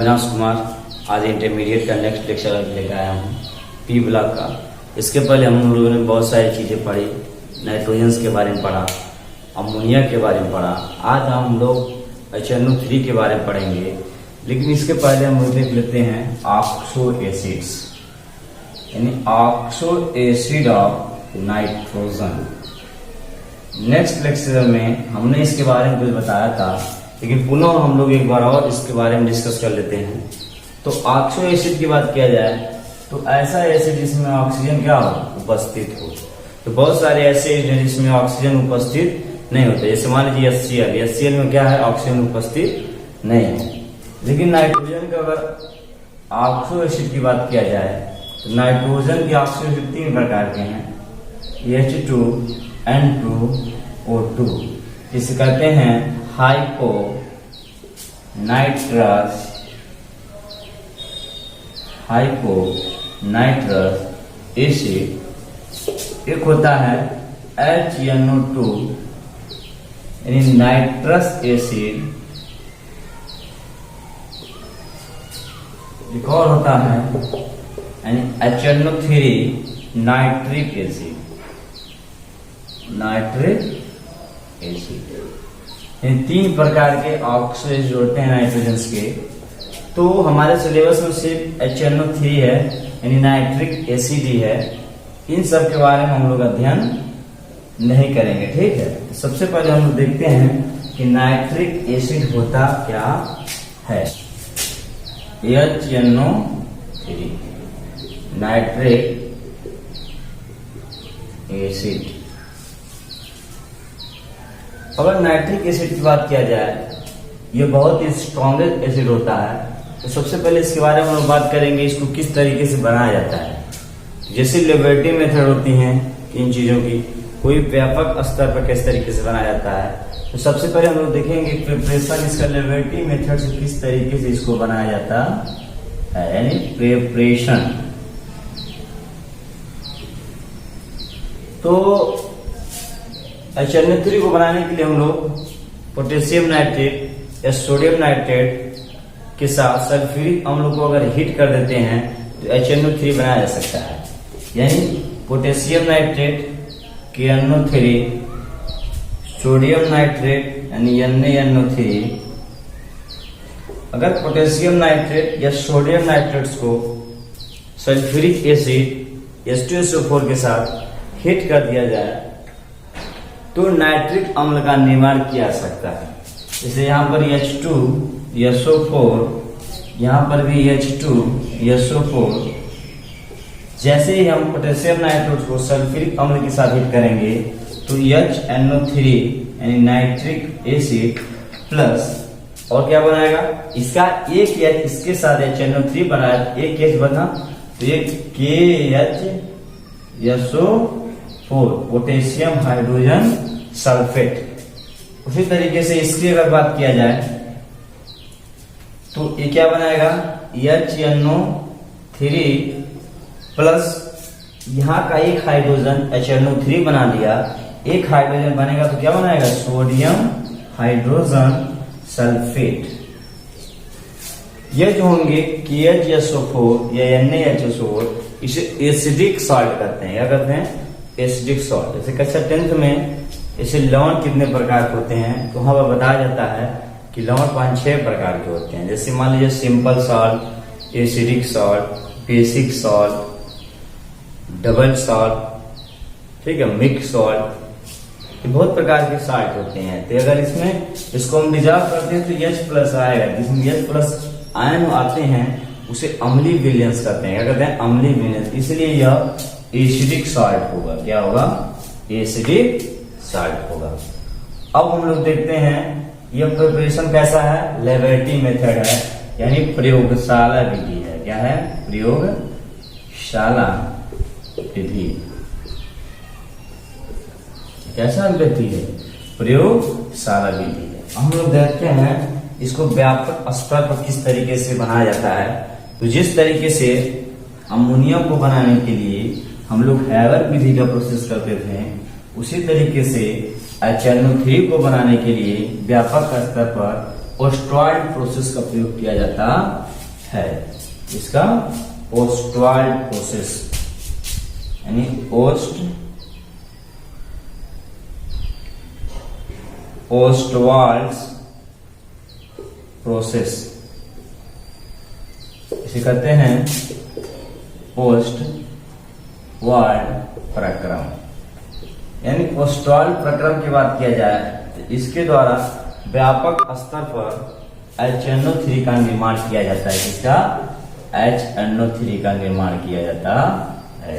अविनाश कुमार आज इंटरमीडिएट का next lecture लेकर आया हूँ पी ब्लॉक का। इसके पहले हम लोगों ने बहुत सारी चीज़ें पढ़ी, नाइट्रोजन्स के बारे में पढ़ा, अमोनिया के बारे में पढ़ा। आज हम लोग HNO3 के बारे में पढ़ेंगे, लेकिन इसके पहले हम लोग देख लेते हैं ऑक्सो एसिड्स, यानी oxo acid of nitrogen. Next lecture में हमने इसके बारे में कुछ बताया था, लेकिन पुनः हम लोग एक बार और इसके बारे में डिस्कस कर लेते हैं। तो ऑक्सो एसिड की बात किया जाए तो ऐसा एसिड जिसमें ऑक्सीजन क्या हो, उपस्थित हो। तो बहुत सारे ऐसे एसिड हैं जिसमें ऑक्सीजन उपस्थित नहीं होता, जैसे मान लीजिए HCl में क्या है, ऑक्सीजन उपस्थित नहीं है। लेकिन नाइट्रोजन का अगर ऑक्सो एसिड की बात किया जाए तो नाइट्रोजन के ऑक्सो एसिड 3 प्रकार के हैं, H2N2O2, जिसे कहते हैं हाइपो नाइट्रस एसिड। एक होता है HNO2 यानी नाइट्रस एसिड। एक और होता है यानी HNO3 नाइट्रिक एसिड। इन 3 प्रकार के ऑक्सो एसिड होते हैं नाइट्रोजन के। तो हमारे सिलेबस में सिर्फ HNO3 है यानी नाइट्रिक एसिड ही है। इन सब के बारे में हम लोग अध्ययन नहीं करेंगे, ठीक है। सबसे पहले हम लोग देखते हैं कि नाइट्रिक एसिड होता क्या है। HNO3 nitric acid. अगर नाइट्रिक एसिड की बात किया जाए, ये बहुत ही स्ट्रॉन्गेस्ट एसिड होता है। तो सबसे पहले इसके बारे में हम लोग बात करेंगे, इसको किस तरीके से बनाया जाता है। जैसे लेबोरेटरी मेथड होती हैं इन चीजों की, कोई व्यापक स्तर पर किस तरीके से बनाया जाता है। तो सबसे पहले हम लोग देखेंगे प्रिपरेशन इसका लेबोरेटरी मेथड से किस तरीके से इसको बनाया जाता है, यानी प्रिपरेशन। तो HNO3 को बनाने के लिए हम लोग पोटेशियम नाइट्रेट या सोडियम नाइट्रेट के साथ सल्फ्यूरिक अम्ल को अगर हीट कर देते हैं तो HNO3 बनाया जा सकता है। यानी potassium nitrate KNO3, sodium nitrate यानी NaNO3। अगर पोटेशियम नाइट्रेट या सोडियम नाइट्रेट्स को सल्फ्यूरिक एसिड H2SO4 के साथ हीट कर दिया जाए तो नाइट्रिक अम्ल का निर्माण किया जा सकता है। जैसे यहाँ पर H2SO4, यहाँ पर भी H2SO4। जैसे ही हम पोटेशियम नाइट्रेट को सल्फ्यूरिक अम्ल के साथ हीट करेंगे तो HNO3 यानी नाइट्रिक एसिड प्लस और क्या बनाएगा, इसका एक H इसके साथ HNO3 बनाया, एक H बना तो एक KHSO4 पोटेशियम हाइड्रोजन सल्फेट। उसी तरीके से इसकी अगर बात किया जाए तो ये क्या बनाएगा, HNO3 प्लस यहाँ का एक हाइड्रोजन HNO3 बना लिया, एक हाइड्रोजन बनेगा तो क्या बनाएगा, सोडियम हाइड्रोजन सल्फेट। ये जो होंगे KHSO4 या NaHSO4, इसे एसिडिक सॉल्ट कहते हैं। क्या कहते हैं, एसिडिक सॉल्ट। जैसे कक्षा 10th में इसे लवण कितने प्रकार के होते हैं तो वहां पर बताया जाता है कि लवण 5-6 प्रकार के होते हैं। जैसे मान लीजिए simple salt, acidic salt, basic salt, double salt, ठीक है, मिक्स सॉल्ट। ये बहुत प्रकार के सॉल्ट होते हैं। तो अगर इसमें इसको हम डिजॉल्व करते हैं तो H+ आएगा, जिसमें H+ आयन आते हैं उसे अम्लीय विलयंस कहते हैं। क्या कहते हैं, अम्लीय विलयंस। इसलिए यह एसिडिक सॉल्ट होगा। क्या होगा, एसिडिक सॉल्ट होगा। अब हम लोग देखते हैं यह प्रिपरेशन कैसा है, लेबोरेटरी मेथड है, यानी प्रयोगशाला विधि है। क्या है, प्रयोगशाला विधि। कैसा विधि है, प्रयोगशाला विधि है। हम लोग देखते हैं इसको व्यापक स्तर पर किस तरीके से बनाया जाता है। तो जिस तरीके से अमोनिया को बनाने के लिए हम लोग हैवर विधि का प्रोसेस करते थे, उसी तरीके से HNO3 को बनाने के लिए व्यापक स्तर पर ओस्ट्रॉइड प्रोसेस का प्रयोग किया जाता है। इसका ओस्टवाल्ड प्रोसेस यानी ओस्टवाल्ड प्रोसेस, इसे कहते हैं ओस्टवाल्ड प्रक्रम। यानी ओस्टवाल्ड प्रक्रम की बात किया जाए तो इसके द्वारा व्यापक स्तर पर HNO3 का निर्माण किया जाता है। इसका HNO3 का निर्माण किया जाता है।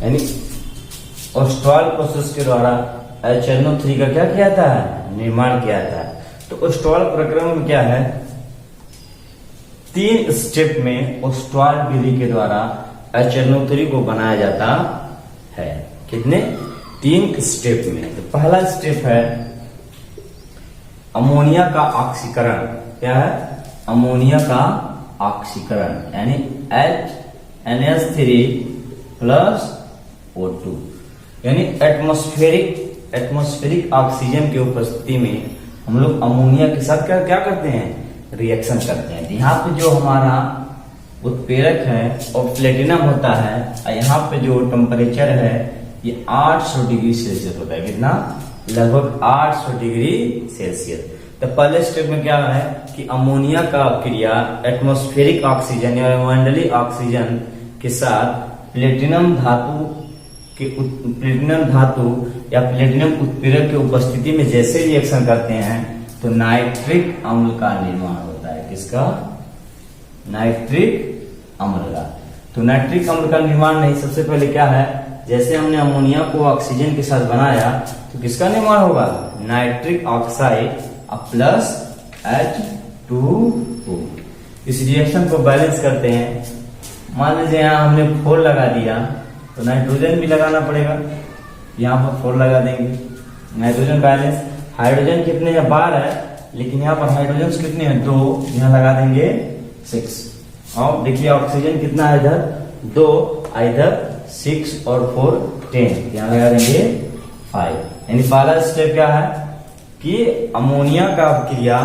यानी ओस्टवाल्ड प्रोसेस के द्वारा HNO3 का क्या किया था, निर्माण किया था। तो ओस्टवाल्ड प्रक्रम में क्या है, 3 स्टेप में ओस्टवाल्ड विधि के द्वारा HNO3 को बनाया जाता है। कितने? 3 स्टेप में। तो पहला स्टेप है अमोनिया का ऑक्सीकरण। क्या है? अमोनिया का ऑक्सीकरण यानी NH3+O2 यानी एटमॉस्फेरिक ऑक्सीजन की उपस्थिति में हम लोग अमोनिया के साथ क्या करते हैं, रिएक्शन करते हैं। यहाँ पे जो हमारा उत्प्रेरक है और प्लेटिनम होता है, यहाँ पे जो टेम्परेचर है ये 800 डिग्री सेल्सियस होता है। कितना? लगभग 800 डिग्री सेल्सियस। तो पहले स्टेप में क्या है कि अमोनिया का क्रिया एटमॉस्फेरिक ऑक्सीजन या वायुमंडलीय ऑक्सीजन के साथ प्लेटिनम धातु या प्लेटिनम उत्प्रेरक की उपस्थिति में जैसे रिएक्शन करते हैं तो नाइट्रिक अम्ल का निर्माण होता है। किसका? नाइट्रिक अम्ल का। तो नाइट्रिक अम्ल का निर्माण नहीं, सबसे पहले क्या है, जैसे हमने अमोनिया को ऑक्सीजन के साथ बनाया तो किसका निर्माण होगा, नाइट्रिक ऑक्साइड प्लस H2O। इस रिएक्शन को बैलेंस करते हैं। मान लीजिए यहाँ हमने 4 लगा दिया तो नाइट्रोजन भी लगाना पड़ेगा, यहाँ पर 4 लगा देंगे। नाइट्रोजन बैलेंस, हाइड्रोजन कितने हैं, 12 है, लेकिन यहाँ पर हाइड्रोजन कितने हैं, 2, यहाँ लगा देंगे 6। और देखिए ऑक्सीजन कितना है इधर, 2, इधर 6 और 4 10, यहाँ लगा देंगे 5। यानी पहला स्टेप क्या है कि अमोनिया का क्रिया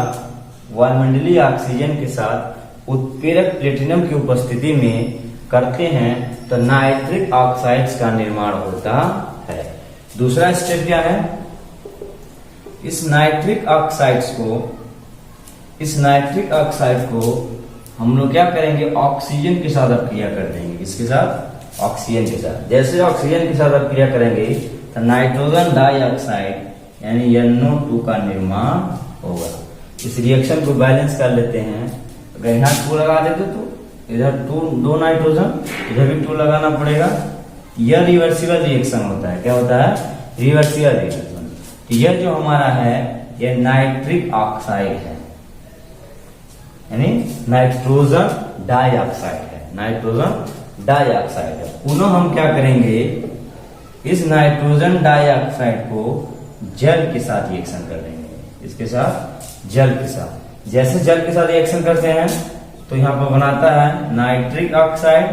वायुमंडलीय ऑक्सीजन के साथ उत्प्रेरक प्लेटिनम की उपस्थिति में करते हैं तो नाइट्रिक ऑक्साइड्स का निर्माण होता है। दूसरा स्टेप क्या है, इस नाइट्रिक ऑक्साइड को हम लोग क्या करेंगे, ऑक्सीजन के साथ अपक्रिया कर देंगे। इसके साथ, ऑक्सीजन के साथ। जैसे ऑक्सीजन के साथ अपक्रिया करेंगे तो नाइट्रोजन डाइऑक्साइड यानी NO2 का निर्माण होगा। इस रिएक्शन को बैलेंस कर लेते हैं। अगर यहाँ 2 लगा देते तो इधर 2 नाइट्रोजन, इधर भी 2 लगाना पड़ेगा। यह रिवर्सिबल रिएक्शन होता है। क्या होता है? Reversible reaction. यह जो हमारा है यह नाइट्रिक ऑक्साइड है, यानी नाइट्रोजन डाइऑक्साइड है। पुनः हम क्या करेंगे, इस नाइट्रोजन डाइऑक्साइड को जल के साथ रिएक्शन कर देंगे। इसके साथ, जल के साथ। जैसे जल के साथ रिएक्शन करते हैं तो यहाँ पर बनाता है नाइट्रिक ऑक्साइड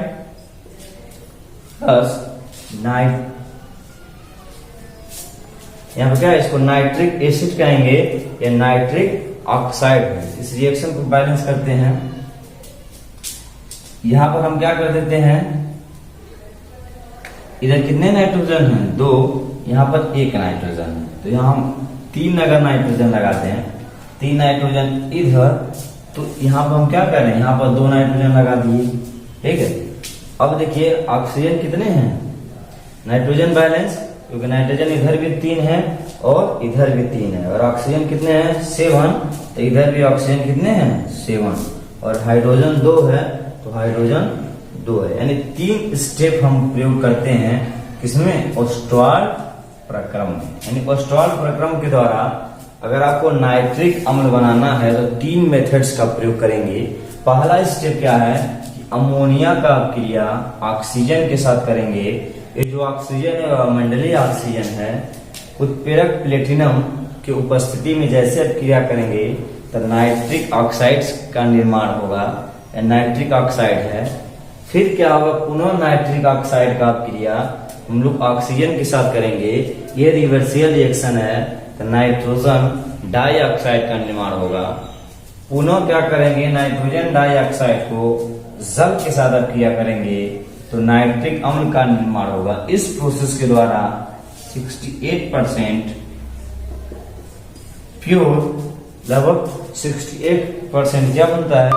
प्लस यहाँ पर क्या है, इसको नाइट्रिक एसिड कहेंगे या नाइट्रिक ऑक्साइड है। इस रिएक्शन को बैलेंस करते हैं। यहाँ पर हम क्या कर देते हैं, इधर कितने नाइट्रोजन हैं, 2, यहाँ पर 1 नाइट्रोजन है। तो यहाँ हम 3 अगर नाइट्रोजन लगाते हैं, 3 नाइट्रोजन इधर, तो यहाँ पर हम क्या कर रहे हैं, यहाँ पर 2 नाइट्रोजन लगा दिए। ठीक है। अब देखिए ऑक्सीजन कितने हैं, नाइट्रोजन बैलेंस, क्योंकि नाइट्रोजन इधर भी 3 है और इधर भी 3 है, और ऑक्सीजन कितने हैं, 7, तो इधर भी ऑक्सीजन कितने हैं, 7, और हाइड्रोजन 2 है तो हाइड्रोजन 2 है। यानी 3 स्टेप हम प्रयोग करते हैं किसमें, ओस्टवाल्ड प्रक्रम में। यानी ओस्टवाल्ड प्रक्रम के द्वारा अगर आपको नाइट्रिक अम्ल बनाना है तो 3 मेथड्स का प्रयोग करेंगे। पहला स्टेप क्या है कि अमोनिया का क्रिया ऑक्सीजन के साथ करेंगे। ये जो ऑक्सीजन है मंडलीय ऑक्सीजन है, उत्प्रेरक प्लेटिनम की उपस्थिति में जैसे क्रिया करेंगे तो नाइट्रिक ऑक्साइड्स का निर्माण होगा। नाइट्रिक ऑक्साइड है। फिर क्या होगा, पुनः नाइट्रिक ऑक्साइड का क्रिया हम लोग ऑक्सीजन के साथ करेंगे, ये रिवर्सिबल रिएक्शन है, तो नाइट्रोजन डाइऑक्साइड का निर्माण होगा। पुनः क्या करेंगे, नाइट्रोजन डाइऑक्साइड को जल के साथ अपक्रिया करेंगे तो नाइट्रिक अम्ल का निर्माण होगा। इस प्रोसेस के द्वारा 68% प्योर, लगभग 68% क्या बनता है,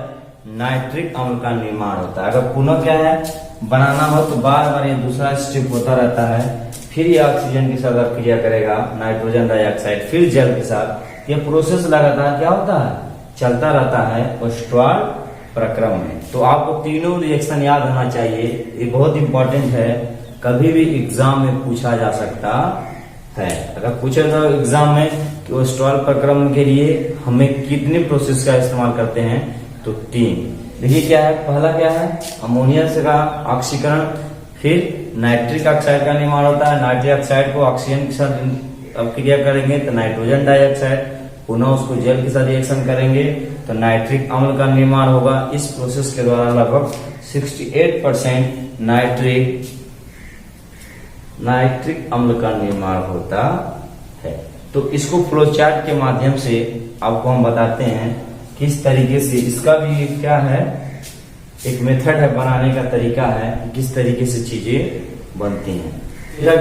नाइट्रिक अम्ल का निर्माण होता है। अगर पुनः क्या है बनाना हो तो बार बार ये दूसरा स्टेप होता रहता है, फिर ये ऑक्सीजन के साथ अपक्रिया करेगा नाइट्रोजन डाइऑक्साइड, फिर जल के साथ। ये प्रोसेस लगातार क्या होता है, चलता रहता है ओस्टवाल्ड प्रक्रम में। तो आपको तीनों रिएक्शन याद होना चाहिए, ये बहुत इंपॉर्टेंट है, कभी भी एग्जाम में पूछा जा सकता है। अगर पूछा जाए एग्जाम में कि ओस्टवाल्ड प्रक्रम के लिए हमें कितने प्रोसेस का इस्तेमाल करते हैं, तो 3। देखिए क्या है, पहला क्या है, अमोनिया से का ऑक्सीकरण, फिर नाइट्रिक ऑक्साइड का निर्माण होता है, नाइट्रिक ऑक्साइड को ऑक्सीजन के साथ अपक्रिया करेंगे तो नाइट्रोजन डाइऑक्साइड, पुनः उसको जल के साथ रिएक्शन करेंगे तो नाइट्रिक अम्ल का निर्माण होगा। इस प्रोसेस के द्वारा लगभग 68% नाइट्रिक अम्ल का निर्माण होता है। तो इसको फ्लो चार्ट के माध्यम से आपको हम बताते हैं किस तरीके से, इसका भी क्या है, एक मेथड है, बनाने का तरीका है, किस तरीके से चीजें बनती हैं।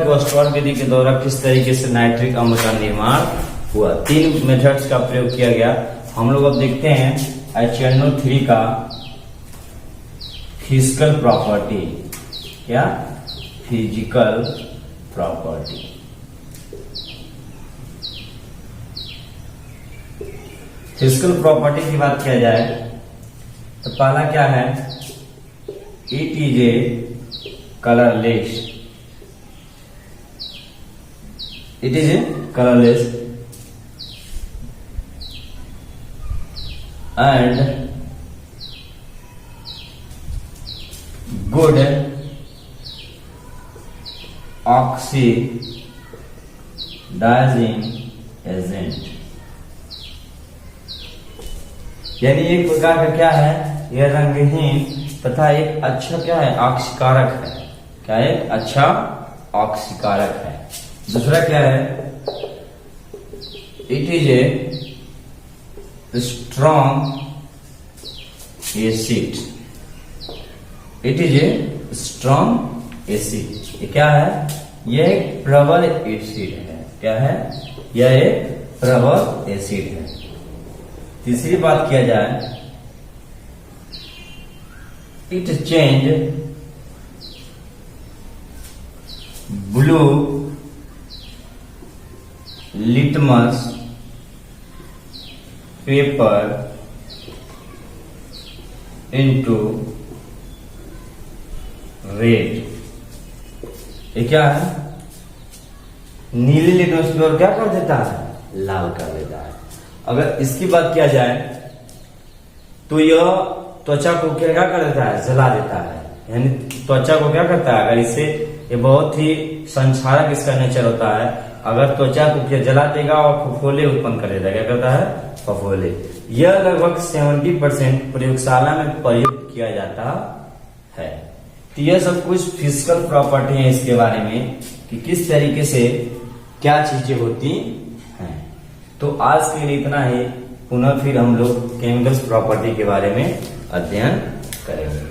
ओस्टवाल्ड विधि के द्वारा किस तरीके से नाइट्रिक अम्ल का निर्माण हुआ, 3 मेथड्स का प्रयोग किया गया। हम लोग अब देखते हैं HNO3 का फिजिकल प्रॉपर्टी, क्या फिजिकल प्रॉपर्टी। फिजिकल प्रॉपर्टी की बात किया जाए तो पहला क्या है, it is a colourless, it is a colourless and good oxidising agent. यानी एक प्रकार का क्या है, यह रंगहीन तथा एक अच्छा क्या है, ऑक्सीकारक है। क्या है, अच्छा ऑक्सीकारक है। दूसरा क्या है, it is a strong acid, it is a strong acid. ये क्या है, यह एक प्रबल एसिड है। क्या है, यह एक प्रबल एसिड है। तीसरी बात किया जाए, it change blue litmus paper into red. ये क्या है, नीली लिटमस पेपर क्या कर देता है, लाल कर देता है। अगर इसकी बात किया जाए तो यह त्वचा को क्या कर देता है, जला देता है। यानी त्वचा को क्या करता है, अगर इससे, ये बहुत ही संक्षारक इसका नेचर होता है, अगर त्वचा को क्या जला देगा और फफोले उत्पन्न कर देता है। क्या करता है, फफोले। यह लगभग 70% प्रयोगशाला में प्रयुक्त किया जाता है। तो यह सब कुछ फिजिकल प्रॉपर्टी है इसके बारे में कि किस तरीके से क्या चीजें होती हैं। तो आज के लिए इतना ही, पुनः फिर हम लोग केमिकल्स प्रॉपर्टी के बारे में अध्ययन करेंगे।